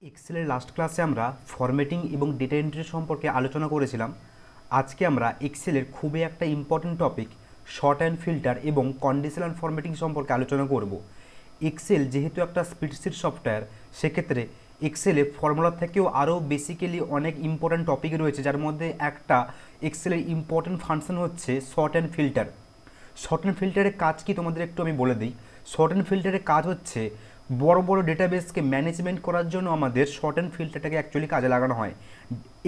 এক্সেলের last ক্লাসে আমরা formatting এবং ডেটা এন্ট্রি সম্পর্কে আলোচনা করেছিলাম। আজকে আমরা এক্সেলের খুবই একটা important topic short and filter এবং কন্ডিশনাল ফরম্যাটিং সম্পর্কে আলোচনা করব। এক্সেল যেহেতু একটা স্প্রেডশিট সফটওয়্যার, সেক্ষেত্রে এক্সেলে ফর্মুলা থেকেও আরও বেসিক্যালি অনেক ইম্পর্ট্যান্ট টপিক রয়েছে, যার মধ্যে একটা এক্সেলের ইম্পর্ট্যান্ট ফাংশন হচ্ছে sort and filter. Sort and ফিল্টারের কাজ কি তোমাদের একটু আমি বলে দিই। শর্ট অ্যান্ড ফিল্টারের কাজ হচ্ছে বড় বড় ডেটাবেসকে ম্যানেজমেন্ট করার জন্য আমাদের শর্ট অ্যান্ড ফিল্টারটাকে অ্যাকচুয়ালি কাজে লাগানো হয়।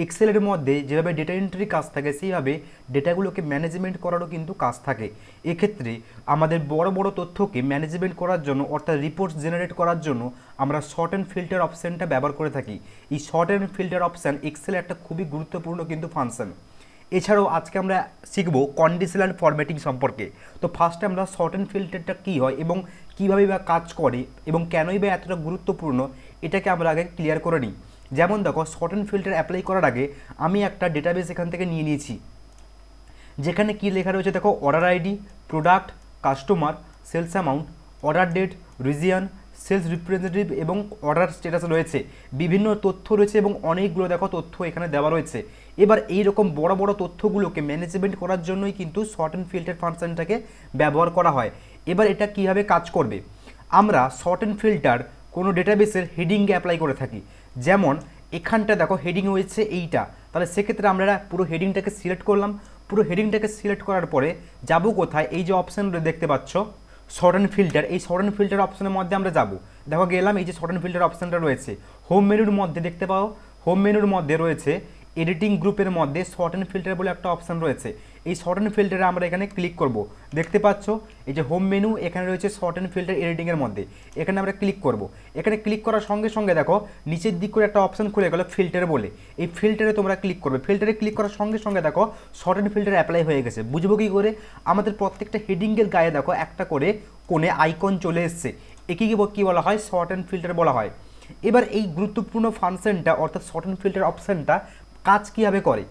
এক্সেলের মধ্যে যেভাবে ডেটা এন্ট্রি কাজ থাকে, সেইভাবে ডেটাগুলোকে ম্যানেজমেন্ট করারও কিন্তু কাজ থাকে। এক্ষেত্রে আমাদের বড় বড় তথ্যকে ম্যানেজমেন্ট করার জন্য, অর্থাৎ রিপোর্টস জেনারেট করার জন্য আমরা শর্ট অ্যান্ড ফিল্টার অপশানটা ব্যবহার করে থাকি। এই শর্ট অ্যান্ড ফিল্টার অপশান এক্সেলের একটা খুবই গুরুত্বপূর্ণ কিন্তু ফাংশন। এছাড়াও আজকে আমরা শিখব কন্ডিশনাল ফরম্যাটিং সম্পর্কে। তো ফার্স্টে আমরা শর্ট অ্যান্ড ফিল্টারটা কী হয় এবং কীভাবে বা কাজ করে এবং কেনই বা এতটা গুরুত্বপূর্ণ, এটাকে আমরা আগে ক্লিয়ার করে নিই। যেমন দেখো, শর্ট অ্যান্ড ফিল্টার অ্যাপ্লাই করার আগে আমি একটা ডেটাবেস এখান থেকে নিয়ে নিয়েছি, যেখানে কী লেখা রয়েছে দেখো, order ID, product, customer, sales amount, order date, region, sales representative এবং অর্ডার স্ট্যাটাস রয়েছে। বিভিন্ন তথ্য রয়েছে এবং অনেকগুলো দেখো তথ্য এখানে দেওয়া রয়েছে। এবার এই রকম বড় বড় তথ্যগুলোকে ম্যানেজমেন্ট করার জন্যই কিন্তু শর্ট অ্যান্ড ফিল্টার ফাংশনটাকে ব্যবহার করা হয়। এবার এটা কীভাবে কাজ করবে, আমরা শর্ট অ্যান্ড ফিল্টার কোনো ডেটাবেসের হেডিংয়ে অ্যাপ্লাই করে থাকি। যেমন এখানটা দেখো হেডিং রয়েছে এইটা, তাহলে সেক্ষেত্রে আমরা পুরো হেডিংটাকে সিলেক্ট করলাম। পুরো হেডিংটাকে সিলেক্ট করার পরে যাব কোথায়, এই যে অপশান দেখতে পাচ্ছ শর্ট অ্যান্ড ফিল্টার, এই শর্ট অ্যান্ড ফিল্টার অপশানের মধ্যে আমরা যাব। দেখো গেলাম, এই যে শর্ট অ্যান্ড ফিল্টার অপশানটা রয়েছে হোম মেনুর মধ্যে, দেখতে পাও হোম মেনুর মধ্যে রয়েছে এডিটিং গ্রুপের মধ্যে শর্ট অ্যান্ড ফিল্টার বলে একটা অপশান রয়েছে। এই শর্ট অ্যান্ড ফিল্টারে আমরা এখানে ক্লিক করব। দেখতে পাচ্ছ এই যে হোম মেনু, এখানে রয়েছে শর্ট অ্যান্ড ফিল্টার এডিটিংয়ের মধ্যে, এখানে আমরা ক্লিক করব। এখানে ক্লিক করার সঙ্গে সঙ্গে দেখো নিচের দিক করে একটা অপশান খুলে গেল ফিল্টার বলে। এই ফিল্টারে তোমরা ক্লিক করবে। ফিল্টারে ক্লিক করার সঙ্গে সঙ্গে দেখো শর্ট অ্যান্ড ফিল্টার অ্যাপ্লাই হয়ে গেছে। বুঝবো কী করে, আমাদের প্রত্যেকটা হেডিংয়ের গায়ে দেখো একটা করে কোণে আইকন চলে এসছে। একে কী বলা হয়, শর্ট অ্যান্ড ফিল্টার বলা হয়। এবার এই গুরুত্বপূর্ণ ফাংশনটা অর্থাৎ শর্ট অ্যান্ড ফিল্টার অপশানটা কাজ কীভাবে করে,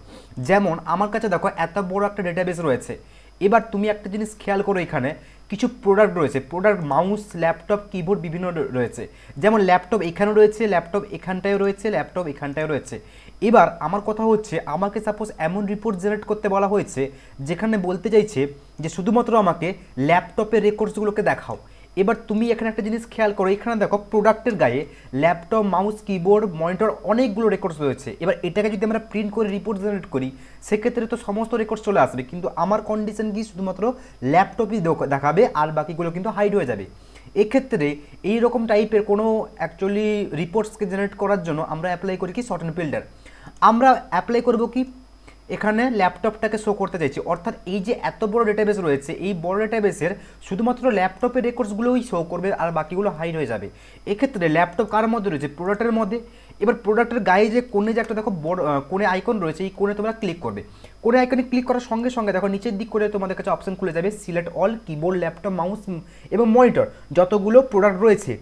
যেমন আমার কাছে দেখো এত বড় একটা ডেটাবেস রয়েছে। এবার তুমি একটা জিনিস খেয়াল করো, এখানে কিছু প্রোডাক্ট রয়েছে, প্রোডাক্ট মাউস, ল্যাপটপ, কিবোর্ড বিভিন্ন রয়েছে। যেমন ল্যাপটপ এখানেও রয়েছে, ল্যাপটপ এখানটায় রয়েছে, ল্যাপটপ এখানটায় রয়েছে। এবার আমার কথা হচ্ছে, আমাকে সাপোজ এমন রিপোর্ট জেনারেট করতে বলা হয়েছে যেখানে বলতে চাইছে যে শুধুমাত্র আমাকে ল্যাপটপের রেকর্ডসগুলোকে দেখাও। এবার তুমি এখানে একটা জিনিস খেয়াল করো, এখানে দেখো প্রোডাক্টের গায়ে ল্যাপটপ, মাউস, কিবোর্ড, মনিটর অনেকগুলো রেকর্ডস রয়েছে। এবার এটাকে যদি আমরা প্রিন্ট করে রিপোর্ট জেনারেট করি, সেক্ষেত্রে তো সমস্ত রেকর্ডস চলে আসবে, কিন্তু আমার কন্ডিশন কি শুধুমাত্র ল্যাপটপই দেখাবে আর বাকিগুলো কিন্তু হাইড হয়ে যাবে। এক্ষেত্রে এই রকম টাইপের কোনো অ্যাকচুয়ালি রিপোর্টসকে জেনারেট করার জন্য আমরা অ্যাপ্লাই করি কি শর্ট অ্যান্ড ফিল্টার। আমরা অ্যাপ্লাই করব কি, এখানে ল্যাপটপটাকে শো করতে চাইছি, অর্থাৎ এই যে এত বড় ডেটাবেস রয়েছে, এই বড় ডেটাবেসের শুধুমাত্র ল্যাপটপের রেকর্ডসগুলোই শো করবে আর বাকিগুলো হাইড হয়ে যাবে। এক্ষেত্রে ল্যাপটপ কার মধ্যে রয়েছে, প্রোডাক্টের মধ্যে। এবার প্রোডাক্টের গায়ে যে কোণে যে একটা দেখো বড় কোণে আইকন রয়েছে, এই কোণে তোমরা ক্লিক করবে। কোণে আইকনে ক্লিক করার সঙ্গে সঙ্গে দেখো নিচের দিক করে তোমাদের কাছে অপশন খুলে যাবে select all, keyboard, laptop, mouse এবং মনিটর, যতগুলো প্রোডাক্ট রয়েছে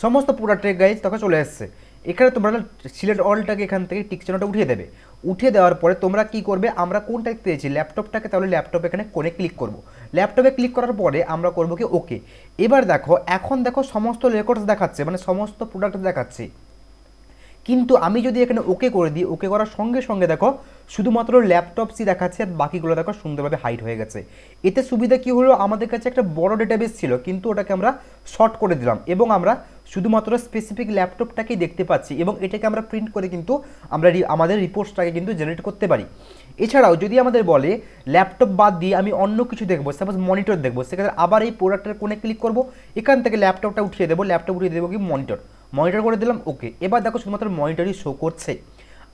সমস্ত প্রোডাক্টের গায়ে তখন চলে আসছে। এখানে তোমরা সিলেক্ট অলটাকে এখান থেকে টিক চিহ্নটা উঠিয়ে দেবে। উঠিয়ে দেওয়ার পরে তোমরা কি করবে, আমরা কোনটা পেয়েছি ল্যাপটপটাকে, তাহলে ল্যাপটপ এখানে কোণে ক্লিক করব। ল্যাপটপে ক্লিক করার পরে আমরা করবো কি ওকে। এবার দেখো এখন দেখো সমস্ত রেকর্ডস দেখাচ্ছে, মানে সমস্ত প্রোডাক্ট দেখাচ্ছে। কিন্তু আমি যদি এখানে ওকে করে দিই, ওকে করার সঙ্গে সঙ্গে দেখো শুধুমাত্র ল্যাপটপসই দেখাচ্ছে আর বাকিগুলো দেখো সুন্দরভাবে হাইড হয়ে গেছে। এতে সুবিধা কী হলো, আমাদের কাছে একটা বড় ডেটাবেস ছিল কিন্তু ওটাকে আমরা শর্ট করে দিলাম এবং আমরা শুধুমাত্র স্পেসিফিক ল্যাপটপটাকেই দেখতে পাচ্ছি এবং এটাকে আমরা প্রিন্ট করে কিন্তু আমরা আমাদের রিপোর্টসটাকে কিন্তু জেনারেট করতে পারি। এছাড়াও যদি আমাদের বলে ল্যাপটপ বাদ দিয়ে আমি অন্য কিছু দেখবো, সাপোজ মনিটর দেখবো, সেক্ষেত্রে আবার এই প্রোডাক্টের কোণে ক্লিক করব, এখান থেকে ল্যাপটপটা উঠিয়ে দেবো, ল্যাপটপ উঠিয়ে দেবো কি মনিটর করে দিলাম ওকে। এবার দেখো শুধুমাত্র মনিটরই শো করছে।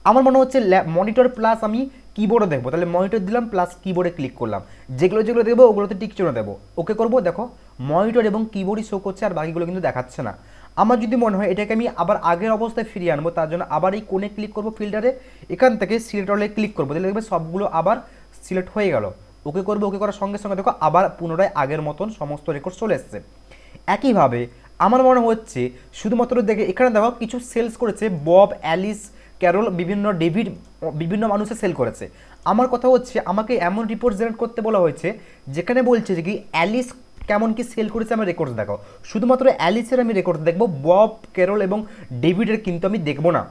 আমার মনে হচ্ছে মনিটর প্লাস আমি কিবোর্ডও দেখবো, তাহলে মনিটর দিলাম প্লাস কিবোর্ডে ক্লিক করলাম। যেগুলো যেগুলো দেখবো ওগুলোতে টিক চিহ্ন দেবো, ওকে করবো। দেখো মনিটর এবং কিবোর্ডই শো করছে আর বাকিগুলো কিন্তু দেখাচ্ছে না। আমার যদি মনে হয় এটাকে আমি আবার আগের অবস্থায় ফিরিয়ে আনবো, তার জন্য আবার এই কোণে ক্লিক করবো ফিল্টারে, এখান থেকে সিলেক্ট অলে ক্লিক করবো, তাহলে দেখবে সবগুলো আবার সিলেক্ট হয়ে গেল। ওকে করবো, ওকে করার সঙ্গে সঙ্গে দেখো আবার পুনরায় আগের মতন সমস্ত রেকর্ড চলে এসছে। একইভাবে আমার মনে হচ্ছে শুধুমাত্র দেখে এখানে দেখো কিছু সেলস করেছে বব, অ্যালিস, ক্যারল, ডেভিড, বিভিন্ন মানুষে সেল করেছে। আমার কথা হচ্ছে আমাকে এমন রিপোর্ট জেনারেট করতে বলা হয়েছে যেখানে বলছে যে কি অ্যালিস কেমন কি সেল করেছে আমার রেকর্ডস দেখাও। শুধুমাত্র অ্যালিসের আমি রেকর্ডস দেখবো, বব, ক্যারল এবং ডেভিডের কিন্তু আমি দেখবো না।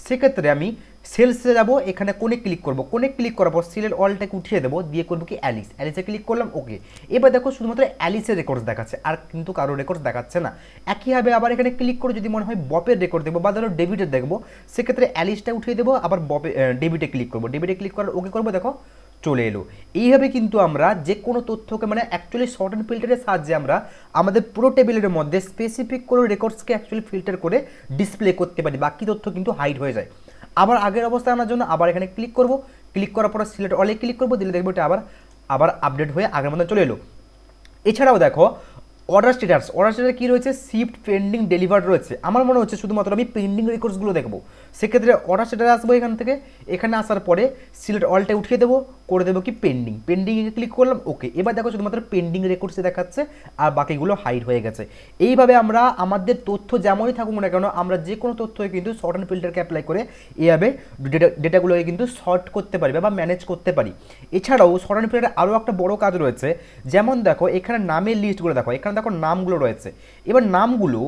সেক্ষেত্রে আমি সেলসে যাবো, এখানে কোনে ক্লিক করবো, কোনে ক্লিক করার পর সেলের অলটাকে উঠিয়ে দেবো, দিয়ে করবো কি অ্যালিসে ক্লিক করলাম, ওকে। এবার দেখো শুধুমাত্র অ্যালিসের রেকর্ডস দেখাচ্ছে, আর কিন্তু কারো রেকর্ডস দেখাচ্ছে না। একইভাবে আবার এখানে ক্লিক করে যদি মনে হয় বপের রেকর্ড দেখবো বা ধরো ডেভিডের দেখবো, সেক্ষেত্রে অ্যালিসটা উঠিয়ে দেবো, আবার বপে ডেভিডে ক্লিক করবো, ডেভিডে ক্লিক করার ওকে করবো, দেখো চলে এলো। এইভাবে কিন্তু আমরা যে কোনো তথ্যকে মানে অ্যাকচুয়ালি শর্ট অ্যান্ড ফিল্টারের সাহায্যে আমরা আমাদের পুরো টেবিলের মধ্যে স্পেসিফিক কোনো রেকর্ডসকে অ্যাকচুয়ালি ফিল্টার করে ডিসপ্লে করতে পারি, বাকি তথ্য কিন্তু হাইড হয়ে যায়। আবার আগের অবস্থায় আনার জন্য আবার এখানে ক্লিক করব, ক্লিক করার পর সিলেক্ট অলে ক্লিক করবো, দিলে দেখবো এটা আবার আপডেট হয়ে আগের মতো চলে এলো। এছাড়াও দেখো অর্ডার স্ট্যাটাস কী রয়েছে, শিফট, পেন্ডিং, ডেলিভার্ড রয়েছে। আমার মনে হচ্ছে শুধুমাত্র আমি পেন্ডিং রেকর্ডসগুলো দেখবো, সেক্ষেত্রে অর্ডার স্ট্যাটাস আসবো এখান থেকে, এখানে আসার পরে সিলেক্ট অলটা উঠিয়ে দেবো, করে দেবো কি পেন্ডিংয়ে ক্লিক করলাম, ওকে। এবার দেখো শুধুমাত্র পেন্ডিং রেকর্ডসে দেখাচ্ছে আর বাকিগুলো হাইড হয়ে গেছে। এইভাবে আমরা আমাদের তথ্য যেমনই থাকুক না কেন, আমরা যে কোনো তথ্যই কিন্তু শর্ট অ্যান্ড ফিল্টারকে অ্যাপ্লাই করে এইভাবে ডেটাগুলোকে কিন্তু শর্ট করতে পারি বা ম্যানেজ করতে পারি। এছাড়াও শর্ট অ্যান্ড ফিল্টারের আরও একটা বড় কাজ রয়েছে, যেমন দেখো এখানে নামের লিস্টগুলো দেখো, এখানে দেখো নামগুলো রয়েছে। এবার নামগুলো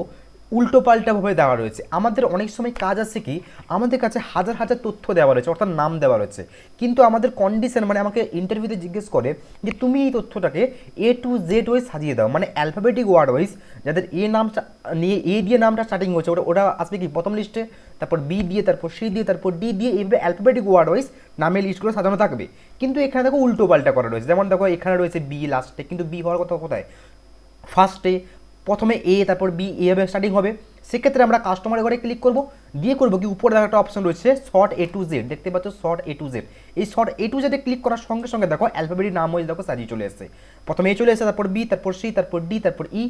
উল্টো পাল্টাভাবে দেওয়া রয়েছে। আমাদের অনেক সময় কাজ আছে কি, আমাদের কাছে হাজার হাজার তথ্য দেওয়া রয়েছে, অর্থাৎ নাম দেওয়া রয়েছে, কিন্তু আমাদের কন্ডিশন মানে আমাকে ইন্টারভিউতে জিজ্ঞেস করে যে তুমি এই তথ্যটাকে A to Z ওয়াইজ সাজিয়ে দাও, মানে অ্যালফাবেটিক ওয়ার্ড ওয়াইজ, যাদের এ নাম নিয়ে এ দিয়ে নামটা স্টার্টিং হচ্ছে ওটা আসবে কি প্রথম লিস্টে, তারপর বি দিয়ে, তারপর সি দিয়ে, তারপর ডি দিয়ে, এইভাবে অ্যালফাবেটিক ওয়ার্ড ওয়াইজ নামের লিস্টগুলো সাজানো থাকবে। কিন্তু এখানে দেখো উল্টো পাল্টা করা রয়েছে, যেমন দেখো এখানে রয়েছে বি লাস্টে, কিন্তু বি হওয়ার কথা কোথায়, ফার্স্টে, প্রথমে এ তারপর বি, এইভাবে স্টার্টিং হবে। সেক্ষেত্রে আমরা কাস্টমারের ঘরে ক্লিক করব, দিয়ে করবো কি উপরে একটা অপশন রয়েছে শর্ট A to Z, দেখতে পাচ্ছ শর্ট A to Z। এই short A to Z A click করার সঙ্গে সঙ্গে দেখো অ্যালফাবেটিক নাম হয়ে দেখো সাজিয়ে চলে এসেছে, প্রথমে এ চলে এসেছে, তারপর বি, তারপর সি, তারপর ডি, তারপর ই,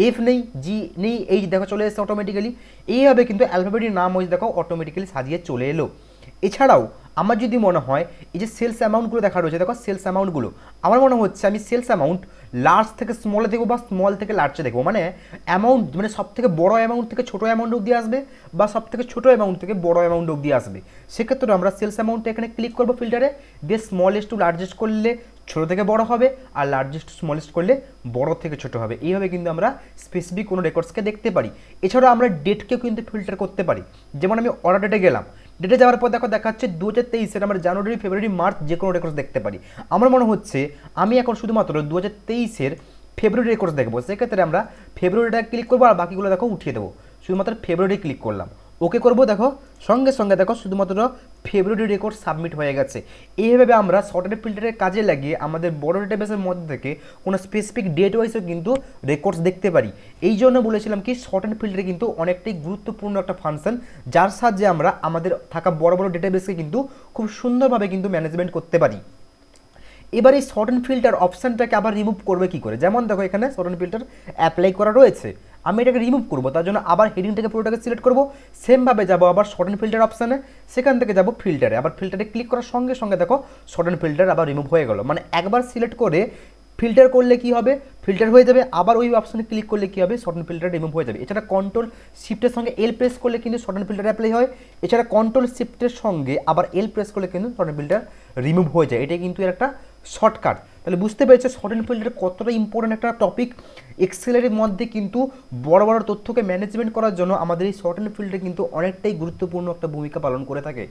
এফ নেই, জি নেই, এই দেখো চলে এসেছে অটোমেটিক্যালি। এইভাবে কিন্তু অ্যালফাবেটিক নাম হয়ে দেখো অটোমেটিক্যালি সাজিয়ে চলে এলো। এছাড়াও আমার যদি মনে হয় এই যে সেলস অ্যামাউন্টগুলো দেখা রয়েছে, দেখো সেলস অ্যামাউন্টগুলো আমার মনে হচ্ছে আমি সেলস অ্যামাউন্ট লার্জ থেকে স্মলে দেখবো বা স্মল থেকে লার্জে দেখবো, মানে অ্যামাউন্ট মানে সব থেকে বড় অ্যামাউন্ট থেকে ছোটো অ্যামাউন্ট অবধি আসবে বা সব থেকে ছোটো অ্যামাউন্ট থেকে বড় অ্যামাউন্ট অবধি আসবে। সেক্ষেত্রে আমরা সেলস অ্যামাউন্টটা এখানে ক্লিক করবো ফিল্টারে, দিয়ে স্মলেস্ট টু লার্জেস্ট করলে ছোটো থেকে বড় হবে, আর লার্জেস্ট টু স্মলেস্ট করলে বড় থেকে ছোটো হবে। এইভাবে কিন্তু আমরা স্পেসিফিক কোনো রেকর্ডসকে দেখতে পারি। এছাড়াও আমরা ডেটকেও কিন্তু ফিল্টার করতে পারি, যেমন আমি অর্ডার ডেটে গেলাম, ডেটে যাওয়ার পর দেখো দেখাচ্ছে 2023-এর আমরা জানুয়ারি, ফেব্রুয়ারি, মার্চ যে কোনো রেকর্ডস দেখতে পারি। আমার মনে হচ্ছে আমি এখন শুধুমাত্র 2023-এর ফেব্রুয়ারি রেকর্ডস দেখবো, সেক্ষেত্রে আমরা ফেব্রুয়ারিটা ক্লিক করবো আর বাকিগুলো দেখো উঠিয়ে দেবো, শুধুমাত্র ফেব্রুয়ারি ক্লিক করলাম, ওকে করবো, দেখো সঙ্গে সঙ্গে দেখো শুধুমাত্র ফেব্রুয়ারি রেকর্ড সাবমিট হয়ে গেছে। এইভাবে আমরা শর্টহ্যান্ড ফিল্টারের কাজে লাগিয়ে আমাদের বড় ডেটাবেসের মধ্যে থেকে কোনো স্পেসিফিক ডেট ওয়াইজও কিন্তু রেকর্ডস দেখতে পারি। এই জন্য বলেছিলাম কি শর্টহ্যান্ড ফিল্টারে কিন্তু অনেকটাই গুরুত্বপূর্ণ একটা ফাংশন, যার সাহায্যে আমরা আমাদের থাকা বড় বড় ডেটাবেসকে কিন্তু খুব সুন্দরভাবে কিন্তু ম্যানেজমেন্ট করতে পারি। এবার এই শর্ট অ্যান্ড ফিল্টার অপশানটাকে আবার রিমুভ করবে কী করে, যেমন দেখো এখানে শর্ট অ্যান্ড ফিল্টার অ্যাপ্লাই করা রয়েছে, আমি এটাকে রিমুভ করবো, তার জন্য আবার হেডিংটাকে পুরোটাকে সিলেক্ট করবো, সেমভাবে যাবো আবার শর্ট অ্যান্ড ফিল্টার অপশানে, সেখান থেকে যাবো ফিল্টারে, আবার ফিল্টারে ক্লিক করার সঙ্গে সঙ্গে দেখো শর্ট অ্যান্ড ফিল্টার আবার রিমুভ হয়ে গেলো। মানে একবার সিলেক্ট করে ফিল্টার করলে কি হবে, ফিল্টার হয়ে যাবে, আবার ওই অপশানে ক্লিক করলে কি হবে, শর্ট অ্যান্ড ফিল্টার রিমুভ হয়ে যাবে। এছাড়া কন্ট্রোল শিফটের সঙ্গে এল প্রেস করলে কিন্তু শর্ট অ্যান্ড ফিল্টার অ্যাপ্লাই হয়, এছাড়া কন্ট্রোল শিফটের সঙ্গে আবার এল প্রেস করলে কিন্তু শর্ট অ্যান্ড ফিল্টার রিমুভ হয়ে যায়। এটাই কিন্তু এর একটা শর্টকাট। তাহলে বুঝতে পেরেছে শর্ট অ্যান্ড ফিল্টার কতটা ইম্পর্টেন্ট একটা টপিক। এক্সেলের মধ্যে কিন্তু বড় বড় তথ্যকে ম্যানেজমেন্ট করার জন্য আমাদের এই শর্ট অ্যান্ড ফিল্টার কিন্তু অনেকটাই গুরুত্বপূর্ণ একটা ভূমিকা পালন করে থাকে।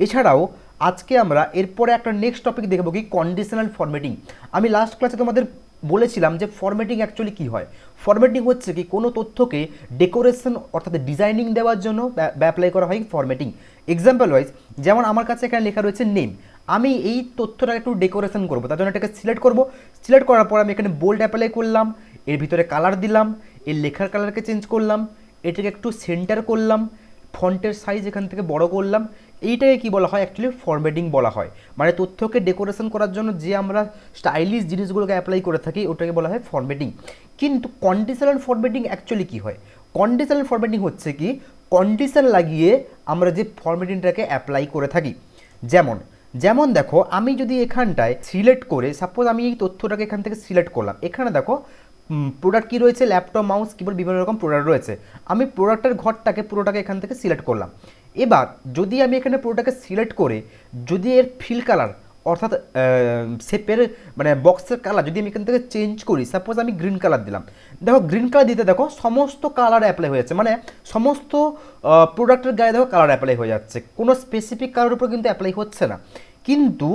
এছাড়াও আজকে আমরা এরপরে একটা নেক্সট টপিক দেখব কি কন্ডিশনাল ফরম্যাটিং। আমি লাস্ট ক্লাসে তোমাদের বলেছিলাম যে ফরম্যাটিং অ্যাকচুয়ালি কী হয়। ফরম্যাটিং হচ্ছে কি কোনো তথ্যকে ডেকোরেশন অর্থাৎ ডিজাইনিং দেওয়ার জন্য অ্যাপ্লাই করা হয় ফরম্যাটিং। এক্সাম্পল ওয়াইজ যেমন আমার কাছে এখানে লেখা রয়েছে নেম, আমি এই তথ্যটাকে একটু ডেকোরেশন করবো, তার জন্য এটাকে সিলেক্ট করবো, সিলেক্ট করার পর আমি এখানে বোল্ড অ্যাপ্লাই করলাম, এর ভিতরে কালার দিলাম, এর লেখার কালারকে চেঞ্জ করলাম, এটাকে একটু সেন্টার করলাম, ফন্টের সাইজ এখান থেকে বড় করলাম, এইটাকে কি বলা হয় অ্যাকচুয়ালি ফরম্যাটিং বলা হয়। মানে তথ্যকে ডেকোরেশন করার জন্য যে আমরা স্টাইলিশ জিনিসগুলোকে অ্যাপ্লাই করে থাকি ওটাকে বলা হয় ফরম্যাটিং। কিন্তু কন্ডিশনাল ফরম্যাটিং অ্যাকচুয়ালি কী হয়, কন্ডিশনাল ফরম্যাটিং হচ্ছে কি কন্ডিশন লাগিয়ে আমরা যে ফরম্যাটিংটাকে অ্যাপ্লাই করে থাকি। যেমন দেখো আমি যদি এখানটায় সিলেক্ট করে সাপোজ আমি এই তথ্যটাকে এখান থেকে সিলেক্ট করলাম, এখানে দেখো প্রোডাক্ট কী রয়েছে, ল্যাপটপ, মাউস, কিবোর্ড, বিভিন্ন রকম প্রোডাক্ট রয়েছে। আমি প্রোডাক্টের ঘরটাকে পুরোটাকে এখান থেকে সিলেক্ট করলাম। এবার যদি আমি এখানে পুরোটাকে সিলেক্ট করে যদি এর ফিল কালার অর্থাৎ শেপের মানে বক্সের কালার যদি আমি এখান থেকে চেঞ্জ করি, সাপোজ আমি গ্রিন কালার দিলাম, দেখো গ্রিন কালার দিতে দেখো সমস্ত কালার অ্যাপ্লাই হয়ে যাচ্ছে, মানে সমস্ত প্রোডাক্টের গায়ে দেখো কালার অ্যাপ্লাই হয়ে যাচ্ছে, কোনো স্পেসিফিক কালারের উপর কিন্তু অ্যাপ্লাই হচ্ছে না। কিন্তু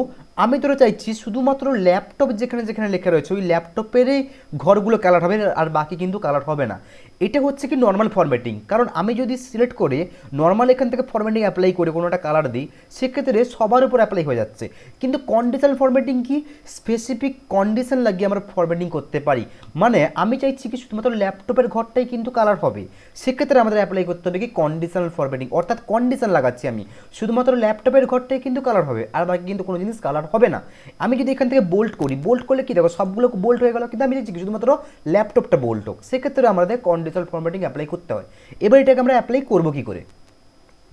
আমি ধরে চাইছি শুধুমাত্র ল্যাপটপ যেখানে যেখানে লেখা রয়েছে ওই ল্যাপটপেরই ঘরগুলো কালার হবে, আর বাকি কিন্তু কালার হবে না। এটা হচ্ছে কি নর্মাল ফরম্যাটিং, কারণ আমি যদি সিলেক্ট করে নর্মাল এখান থেকে ফরম্যাটিং অ্যাপ্লাই করে কোনো একটা কালার দিই, সেক্ষেত্রে সবার উপর অ্যাপ্লাই হয়ে যাচ্ছে। কিন্তু কন্ডিশনাল ফরম্যাটিং কি, স্পেসিফিক কন্ডিশন লাগিয়ে আমরা ফরম্যাটিং করতে পারি। মানে আমি চাইছি কি শুধুমাত্র ল্যাপটপের ঘরটাই কিন্তু কালার হবে, সেক্ষেত্রে আমাদের অ্যাপ্লাই করতে হবে কি কন্ডিশনাল ফরম্যাটিং, অর্থাৎ কন্ডিশন লাগাচ্ছি আমি শুধুমাত্র ল্যাপটপের ঘরটাই কিন্তু কালার হবে, আর বাকি কিন্তু কোনো জিনিস কালার হবে না। আমি যদি এখান থেকে বোল্ড করি, বোল্ড করলে কি দেখো সবগুলো বোল্ড হয়ে গেল, কিন্তু আমি চাইছি শুধুমাত্র ল্যাপটপটা বোল্ড হোক, সেক্ষেত্রে আমাদের কন্ডিশনাল ফরম্যাটিং অ্যাপ্লাই করতে হয়। এবার এটাকে আমরা অ্যাপ্লাই করবো কি করে,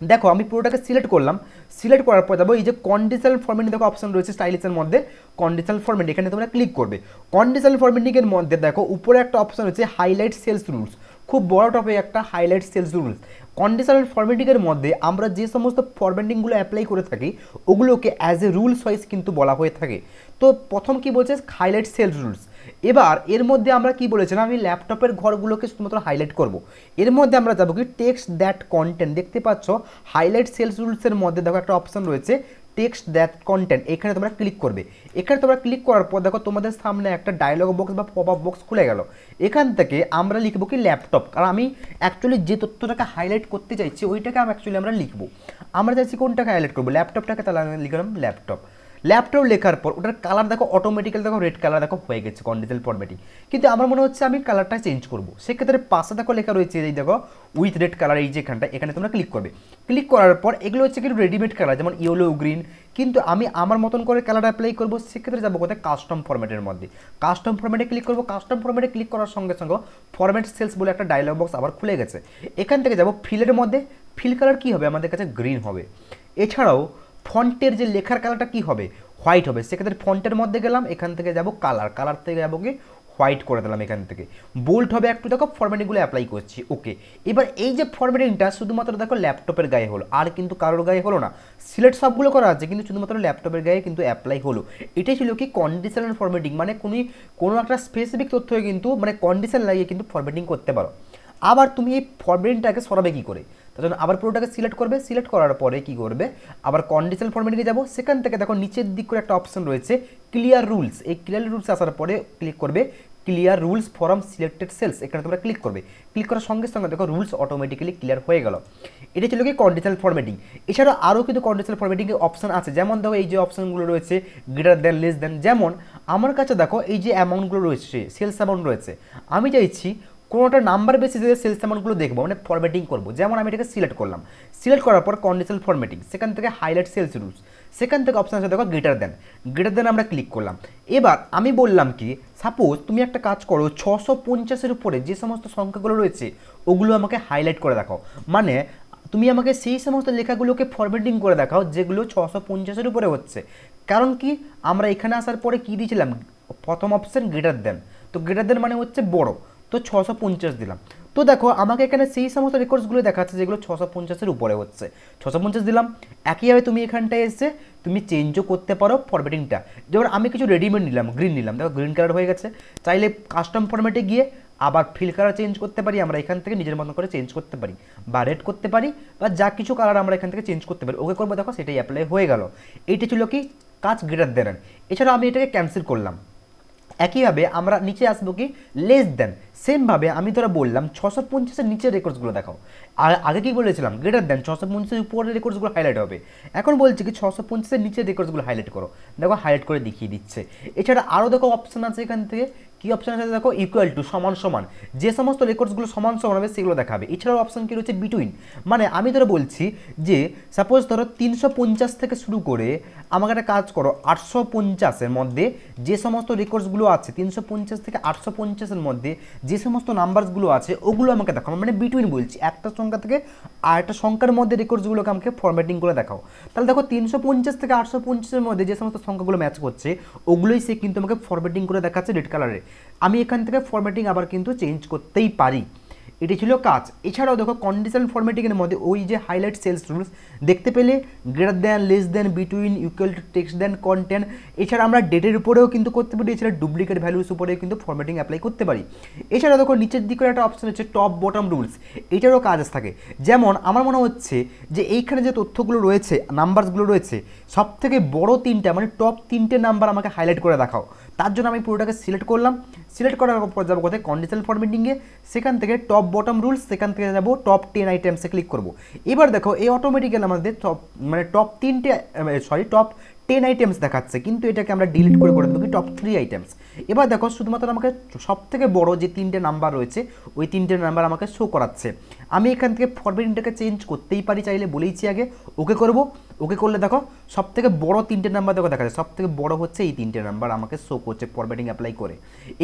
দেখো আমি পুরোটাকে সিলেক্ট করলাম, সিলেক্ট করার পর যাবো এই যে কন্ডিশনাল ফরম্যাটিং দেখো অপশন রয়েছে স্টাইলিশের মধ্যে কন্ডিশনাল ফরম্যাটিং, এখানে তোমরা ক্লিক করবে। কন্ডিশনাল ফরম্যাটিংয়ের মধ্যে দেখো উপরে একটা অপশন হচ্ছে হাইলাইট সেলস রুলস, খুব বড় টপিক একটা হাইলাইট সেলস রুলস। কন্ডিশনাল ফরম্যাটিংয়ের মধ্যে আমরা যে সমস্ত ফরম্যাটিংগুলো অ্যাপ্লাই করে থাকি ওগুলোকে অ্যাজ এ রুলস ওয়াইজ কিন্তু বলা হয়ে থাকে। তো প্রথম কি বলছে হাইলাইট সেলস রুলস, এবার এর মধ্যে আমরা কি বলেছিলাম আমি ল্যাপটপের ঘরগুলোকে শুধুমাত্র হাইলাইট করব। এর মধ্যে আমরা যাবো কি টেক্সট দ্যাট কন্টেন্ট, দেখতে পাচ্ছ হাইলাইট সেলস রুলসের মধ্যে দেখো একটা অপশন রয়েছে টেক্সট দ্যাট কন্টেন্ট, এখানে তোমরা ক্লিক করবে। এখানে তোমরা ক্লিক করার পর দেখো তোমাদের সামনে একটা ডায়লগ বক্স বা পপ আপ বক্স খুলে গেল। এখান থেকে আমরা লিখবো কি ল্যাপটপ, কারণ আমি অ্যাকচুয়ালি যে তথ্যটাকে হাইলাইট করতে চাইছি ওইটাকে অ্যাকচুয়ালি আমরা লিখবো। আমরা চাইছি কোনটাকে হাইলাইট করবো, ল্যাপটপটাকে, তাহলে আমি লিখলাম ল্যাপটপ। ল্যাপটপ লেখার পর ওটার কালার দেখো অটোমেটিক্যালি দেখো রেড কালার দেখো হয়ে গেছে কন্ডিশনাল ফরম্যাটিং। কিন্তু আমার মনে হচ্ছে আমি কালারটা চেঞ্জ করবো, সেক্ষেত্রে পাশে দেখো লেখা রয়েছে এই দেখো উইথ রেড কালার, এই যে এখানটা, এখানে তোমরা ক্লিক করবে। ক্লিক করার পর এগুলো হচ্ছে কিন্তু রেডিমেড কালার, যেমন ইয়েলো গ্রিন, কিন্তু আমি আমার মতন করে কালার অ্যাপ্লাই করবো, সেক্ষেত্রে যাবো কোথায় কাস্টম ফরম্যাটের মধ্যে, কাস্টম ফরম্যাটে ক্লিক করবো। কাস্টম ফরম্যাটে ক্লিক করার সঙ্গে সঙ্গে ফরম্যাট সেলস বলে একটা ডায়লগ বক্স আবার খুলে গেছে। এখান থেকে যাবো ফিলের মধ্যে, ফিল কালার কী হবে আমাদের কাছে গ্রিন হবে। এছাড়াও ফন্টের যে লেখার কালারটা কী হবে, হোয়াইট হবে, সেক্ষেত্রে ফন্টের মধ্যে গেলাম, এখান থেকে যাব কালার, কালার থেকে যাবো কি হোয়াইট করে দিলাম। এখান থেকে বোল্ড হবে একটু, দেখো ফরম্যাটিংগুলো অ্যাপ্লাই করছি, ওকে। এবার এই যে ফরম্যাটিংটা শুধুমাত্র দেখো ল্যাপটপের গায়ে হলো, আর কিন্তু কারোর গায়ে হলো না। সিলেক্ট সবগুলো করা আছে কিন্তু শুধুমাত্র ল্যাপটপের গায়ে কিন্তু অ্যাপ্লাই হলো। এটাই ছিল কি কন্ডিশনাল ফরম্যাটিং, মানে কোনো একটা স্পেসিফিক তথ্যকে কিন্তু মানে কন্ডিশন লাগিয়ে কিন্তু ফরম্যাটিং করতে পারো। আবার তুমি এই ফরম্যাটিংটাকে সরাবে কী করে, তার জন্য আবার পুরোটাকে সিলেক্ট করবে। সিলেক্ট করার পরে কি করবে, আবার কন্ডিশনাল ফরম্যাটিংয়ে যাবো। সেখান থেকে দেখো নিচের দিক করে একটা অপশন রয়েছে ক্লিয়ার রুলস, এই ক্লিয়ার রুলস আসার পরে ক্লিক করবে clear rules from selected sales, এখানে তোমরা ক্লিক করবে। ক্লিক করার সঙ্গে সঙ্গে দেখো রুলস অটোমেটিক্যালি ক্লিয়ার হয়ে গেল। এটা ছিল কি কন্ডিশনাল ফরম্যাটিং। এছাড়াও আরও কিন্তু কন্ডিশনাল ফরম্যাটিংয়ের অপশন আছে, যেমন দেখো এই যে অপশনগুলো রয়েছে গ্রেটার দেন লেস দেন, যেমন আমার কাছে দেখো এই যে অ্যামাউন্টগুলো রয়েছে সেলস অ্যামাউন্ট রয়েছে, আমি চাইছি কোনোটা নাম্বার বেসিসে সেলস অ্যামাউন্টগুলো দেখবো, মানে ফরম্যাটিং করবো। যেমন আমি এটাকে সিলেক্ট করলাম, সিলেক্ট করার পর কন্ডিশনাল ফরম্যাটিং, সেখান থেকে হাইলাইট সেলস রুলস, সেখান থেকে অপশন আছে দেখো গ্রেটার দেন আমরা ক্লিক করলাম। এবার আমি বললাম কি সাপোজ তুমি একটা কাজ করো 650-এর উপরে যে সমস্ত সংখ্যাগুলো রয়েছে ওগুলো আমাকে হাইলাইট করে দেখাও, মানে তুমি আমাকে সেই সমস্ত লেখাগুলোকে ফরম্যাটিং করে দেখাও যেগুলো 650-এর উপরে হচ্ছে। কারণ কি আমরা এখানে আসার পরে কী দিয়েছিলাম, প্রথম অপশন গ্রেটার দেন, তো গ্রেটার দেন মানে হচ্ছে বড়, তো 650 দিলাম। তো দেখো আমাকে এখানে সেই সমস্ত রেকর্ডসগুলো দেখাচ্ছে যেগুলো 650-এর উপরে হচ্ছে, 650 দিলাম। একইভাবে তুমি এখানটায় এসে তুমি চেঞ্জও করতে পারো ফরম্যাটিংটা। যেমন আমি কিছু রেডিমেড নিলাম, গ্রিন নিলাম, দেখো গ্রিন কালার হয়ে গেছে। চাইলে কাস্টম ফরম্যাটে গিয়ে আবার ফিল কালার চেঞ্জ করতে পারি, আমরা এখান থেকে নিজের মতো করে চেঞ্জ করতে পারি, বা রেড করতে পারি, বা যা কিছু কালার আমরা এখান থেকে চেঞ্জ করতে পারি। ওকে করবো, দেখো সেটাই অ্যাপ্লাই হয়ে গেল। এইটা ছিল কি কাজ গ্রেটার দেন। এছাড়া আমি এটাকে ক্যান্সেল করলাম। একইভাবে আমরা নিচে আসবো কি লেস দেন, সেমভাবে আমি তোরা বললাম 650-এর নিচের রেকর্ডসগুলো দেখাও। আর আগে কি বলেছিলাম গ্রেটার দেন, 650-এর উপরের রেকর্ডসগুলো হাইলাইট হবে। এখন বলছি কি 650-এর নিচের রেকর্ডসগুলো হাইলাইট করো, দেখো হাইলাইট করে দেখিয়ে দিচ্ছে। এছাড়া আরও দেখো অপশান আছে এখান থেকে, কী অপশান আছে দেখো ইকুয়াল টু সমান সমান, যে সমস্ত রেকর্ডসগুলো সমান সমান হবে সেগুলো দেখাবে। এছাড়াও অপশান কি রয়েছে বিটুইন, মানে আমি ধরো বলছি যে সাপোজ ধরো 350 থেকে শুরু করে আমাকে একটা কাজ করো 850-এর মধ্যে যে সমস্ত রেকর্ডসগুলো আছে, 350 থেকে 850-এর মধ্যে যে সমস্ত নাম্বারসগুলো আছে ওগুলো আমাকে দেখাও, মানে বিটুইন বলছি একটা সংখ্যা থেকে আর একটা সংখ্যার মধ্যে রেকর্ডসগুলোকে আমাকে ফরম্যাটিং করে দেখাও। তাহলে দেখো 350 থেকে 850-এর মধ্যে যে সমস্ত সংখ্যাগুলো ম্যাচ করছে ওগুলোই সে কিন্তু আমাকে ফরম্যাটিং করে দেখাচ্ছে রেড কালারে। আমি এখান থেকে ফরম্যাটিং আবার কিন্তু চেঞ্জ করতেই পারি। এটি ছিল কাজ। এছাড়াও দেখো কন্ডিশনাল ফরম্যাটিংয়ের মধ্যে ওই যে হাইলাইট সেলস রুলস দেখতে পেলে, greater than, less than, between, equal to, text than, content. এছাড়া আমরা ডেটের উপরেও কিন্তু করতে পারি, এছাড়া ডুপ্লিকেট ভ্যালুস উপরেও কিন্তু ফরম্যাটিং অ্যাপ্লাই করতে পারি। এছাড়া দেখো নিচের দিকে একটা অপশন হচ্ছে টপ বটম রুলস, এটারও কাজ থাকে। যেমন আমার মনে হচ্ছে যে এইখানে যে তথ্যগুলো রয়েছে, নাম্বারসগুলো রয়েছে, সব থেকে বড় তিনটা মানে টপ তিনটে নাম্বার আমাকে হাইলাইট করে দেখাও। তার জন্য আমি পুরোটাকে সিলেক্ট করলাম। সিলেক্ট করার পর যাবো কোথায়, কন্ডিশনাল ফরম্যাটিংয়ে, সেখান থেকে টপ বটম রুলস, সেখান থেকে যাবো টপ 10 আইটেমসে ক্লিক করবো। এবার দেখো এই অটোমেটিক্যালি আমাদের টপ 10 আইটেমস দেখাচ্ছে, কিন্তু এটাকে আমরা ডিলিট করে দেবো কি টপ 3 আইটেমস। এবার দেখো শুধুমাত্র আমাকে সব থেকে বড় যে তিনটে নাম্বার রয়েছে ওই তিনটে নাম্বার আমাকে শো করাচ্ছে। আমি এখান থেকে ফরম্যাটিংটাকে চেঞ্জ করতেই পারি চাইলে, বলেইছি আগে ওকে করব। ওকে করলে দেখো সব থেকে বড় তিনটে নাম্বার দেখো দেখা যায়, সব থেকে বড় হচ্ছে এই তিনটে নাম্বার আমাকে শো করছে ফরম্যাটিং অ্যাপ্লাই করে।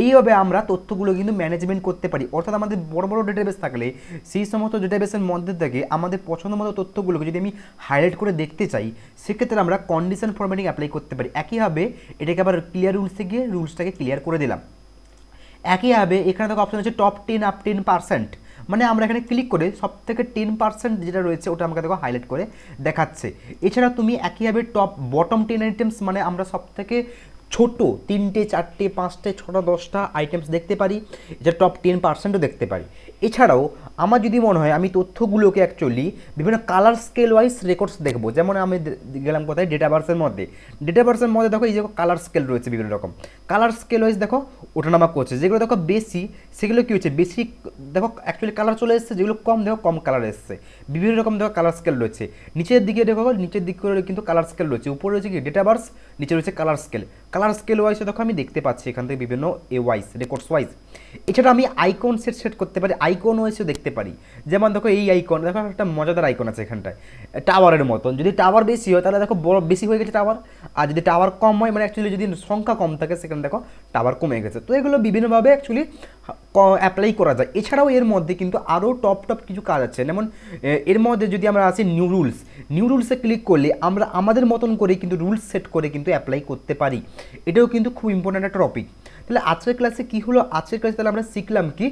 এইভাবে আমরা তথ্যগুলো কিন্তু ম্যানেজমেন্ট করতে পারি। অর্থাৎ আমাদের বড় বড় ডেটাবেস থাকলে সেই সমস্ত ডেটাবেসের মধ্যে থেকে আমাদের পছন্দ মতো তথ্যগুলোকে যদি আমি হাইলাইট করে দেখতে চাই, সেক্ষেত্রে আমরা কন্ডিশন ফরম্যাটিং অ্যাপ্লাই করতে পারি। একইভাবে এটাকে আবার ক্লিয়ার রুলসে গিয়ে রুলসটাকে ক্লিয়ার করে দিলাম। একইভাবে এখানে দেখো অপশন হচ্ছে টপ 10 আপ 10%, মানে আমরা এখানে ক্লিক করে সব থেকে 10% যেটা রয়েছে ওটা আমাকে দেখো হাইলাইট করে দেখাচ্ছে। এছাড়া তুমি একইভাবে টপ বটম 10 আইটেমস, মানে আমরা সব থেকে ছোট 3টে 4টে 5টে 6টা 10টা আইটেমস দেখতে পারি, এটা টপ 10%ও দেখতে পারি। এছাড়াও আমার যদি মনে হয় আমি তথ্যগুলোকে অ্যাকচুয়ালি বিভিন্ন কালার স্কেল ওয়াইজ রেকর্ডস দেখবো, যেমন আমি গেলাম কোথায়, ডেটাবার্সের মধ্যে। ডেটাবার্সের মধ্যে দেখো এই যে কালার স্কেল রয়েছে বিভিন্ন রকম, কালার স্কেল ওয়াইজ দেখো ওটা নামা করছে। যেগুলো দেখো বেশি সেগুলো কী হচ্ছে, বেশি দেখো অ্যাকচুয়ালি কালার চলে এসছে, যেগুলো কম দেখো কম কালার এসছে। বিভিন্ন রকম দেখো কালার স্কেল রয়েছে। নিচের দিকে দেখো নিচের দিক করে কিন্তু কালার স্কেল রয়েছে, উপরে রয়েছে কি ডেটাবার্স, নিচে রয়েছে কালার স্কেল। কালার স্কেল ওয়াইজে দেখো আমি দেখতে পাচ্ছি এখান থেকে বিভিন্ন ওয়াইজ রেকর্ডস ওয়াইজ। এছাড়া আমি আইকন সেট করতে পারি, আইকন ওয়াইজও দেখতে পারি। যেমন দেখো এই আইকন, দেখো একটা মজাদার আইকন আছে এখানটায়, টাওয়ারের মতন। যদি টাওয়ার বেশি হয় তাহলে দেখো বড় বেশি হয়ে গেছে টাওয়ার, আর যদি টাওয়ার কম হয় মানে অ্যাকচুয়ালি যদি সংখ্যা কম থাকে সেখানে দেখো টাওয়ার কমে গেছে। তো এগুলো বিভিন্নভাবে অ্যাকচুয়ালি অ্যাপ্লাই করা যায়। এছাড়াও এর মধ্যে কিন্তু আরও টপ কিছু কাজ আছে। যেমন এর মধ্যে যদি আমরা আসি নিউ রুলসে ক্লিক করলে আমরা আমাদের মতন করে কিন্তু রুলস সেট করে কিন্তু অ্যাপ্লাই করতে পারি। এটাও কিন্তু খুব ইম্পর্ট্যান্ট একটা টপিক। তাহলে আজকের ক্লাসে কী হলো, আজকের ক্লাসে তাহলে আমরা শিখলাম কি,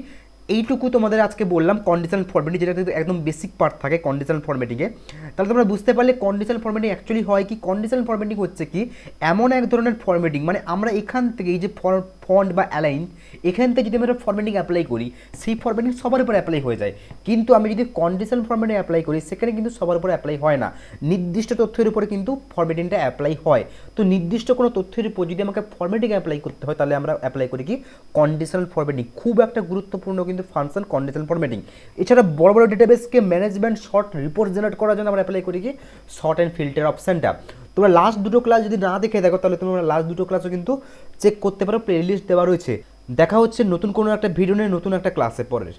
এইটুকু তোমাদের আজকে বললাম কন্ডিশনাল ফরম্যাটিং, যেটা কিন্তু একদম বেসিক পার্ট থাকে কন্ডিশনাল ফরম্যাটিংয়ে। তাহলে তোমরা বুঝতে পারলে কন্ডিশনাল ফরম্যাটিং অ্যাকচুয়ালি হয় কি, কন্ডিশনাল ফরম্যাটিং হচ্ছে কি এমন এক ধরনের ফরম্যাটিং, মানে আমরা এখান থেকে এই যে ফন্ট বা অ্যালাইন, এখান থেকে যদি আমরা ফরম্যাটিং অ্যাপ্লাই করি সেই ফরম্যাটিং সবার উপর অ্যাপ্লাই হয়ে যায়। কিন্তু আমি যদি কন্ডিশনাল ফরম্যাটিং অ্যাপ্লাই করি সেখানে কিন্তু সবার উপর অ্যাপ্লাই হয় না, নির্দিষ্ট তথ্যের উপরে কিন্তু ফরম্যাটিংটা অ্যাপ্লাই হয়। তো নির্দিষ্ট কোনো তথ্যের উপর যদি আমাকে ফরম্যাটিং অ্যাপ্লাই করতে হয় তাহলে আমরা অ্যাপ্লাই করি কি কন্ডিশনাল ফরম্যাটিং। খুব একটা গুরুত্বপূর্ণ কিন্তু ফাংশন কন্ডিশনাল ফরম্যাটিং। এছাড়া বড় বড় ডেটাবেসকে ম্যানেজমেন্ট শর্ট রিপোর্ট জেনারেট করার জন্য আমরা অ্যাপ্লাই করি কি শর্ট অ্যান্ড ফিল্টার অপশানটা। তোমরা লাস্ট দুটো ক্লাস যদি না দেখে দেখো তাহলে তোমরা লাস্ট দুটো ক্লাসও কিন্তু চেক করতে পারো, প্লে লিস্ট দেওয়া রয়েছে। দেখা হচ্ছে নতুন কোনো একটা ভিডিও নিয়ে নতুন একটা ক্লাসে পরের।